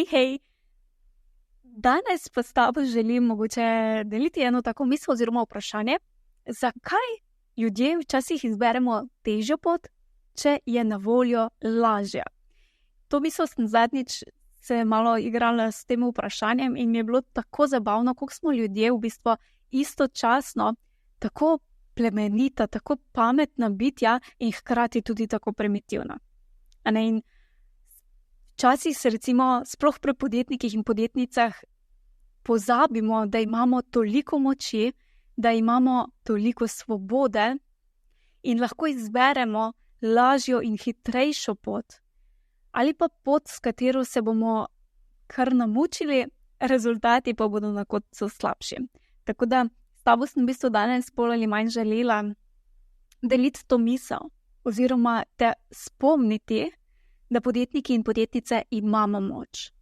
Hej! Danes pa s tabo želim mogoče deliti eno tako misel oziroma vprašanje, zakaj ljudje včasih izberemo težjo pot, če je na voljo lažja. To misel sem zadnjič se malo igrala s tem vprašanjem in mi je bilo tako zabavno, kako smo ljudje v bistvu istočasno tako plemenita, tako pametna bitja in hkrati tudi tako primitivna. In včasih se recimo sploh pri podjetnikih in podjetnicah pozabimo, da imamo toliko moči, da imamo toliko svobode in lahko izberemo lažjo in hitrejšo pot. Ali pa pot, s katero se bomo kar namučili, rezultati pa bodo na koncu slabši. Tako da s tabo sem v bistvu danes bolj ali manj želela deliti to misel oziroma te spomniti, da podjetniki in podjetnice imamo moč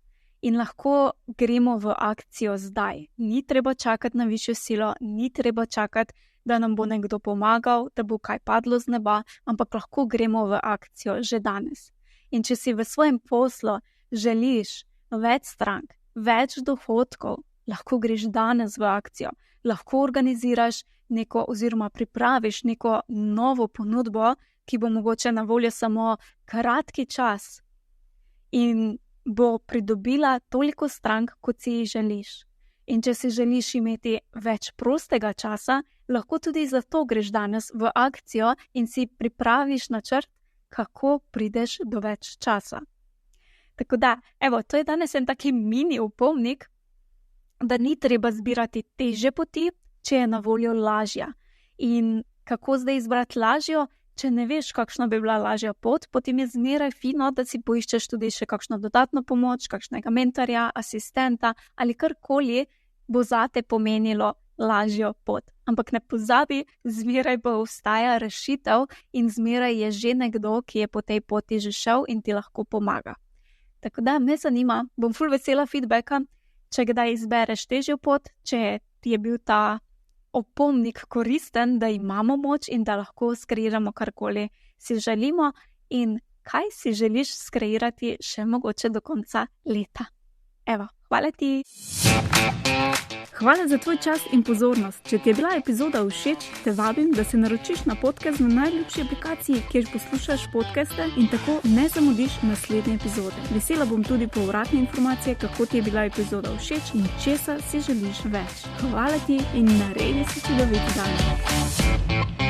in lahko gremo v akcijo zdaj. Ni treba čakati na višjo silo, ni treba čakati, da nam bo nekdo pomagal, da bo kaj padlo z neba, ampak lahko gremo v akcijo že danes. In če si v svojem poslu želiš več strank, več dohodkov, lahko greš danes v akcijo. Lahko organiziraš neko oziroma pripraviš neko novo ponudbo, ki bo mogoče na voljo samo kratki čas in bo pridobila toliko strank, kot si jih želiš. In če si želiš imeti več prostega časa, lahko tudi zato greš danes v akcijo in si pripraviš načrt, kako prideš do več časa. Tako da, to je danes en taki mini opomnik, da ni treba zbirati težje poti, če je na voljo lažja. In kako zdaj izbrati lažjo? Če ne veš, kakšna bi bila lažja pot, potem je zmeraj fino, da si poiščeš tudi še kakšno dodatno pomoč, kakšnega mentorja, asistenta ali karkoli bo zate pomenilo lažjo pot. Ampak ne pozabi, zmeraj bo obstaja rešitev in zmeraj je že nekdo, ki je po tej poti že šel in ti lahko pomaga. Tako da me zanima, bom ful vesela feedbacka, če kdaj izbereš težjo pot, če ti je bil ta opomnik koristen, da imamo moč in da lahko skreiramo karkoli si želimo in kaj si želiš skreirati še mogoče do konca leta. Hvala ti! Hvala za tvoj čas in pozornost. Če ti je bila epizoda všeč, te vabim, da se naročiš na podcast na najljubši aplikaciji, kjer poslušaš podcaste in tako ne zamudiš naslednje epizode. Vesela bom tudi povratne informacije, kako ti je bila epizoda všeč in česa si želiš več. Hvala ti in naredi si čudovit dan.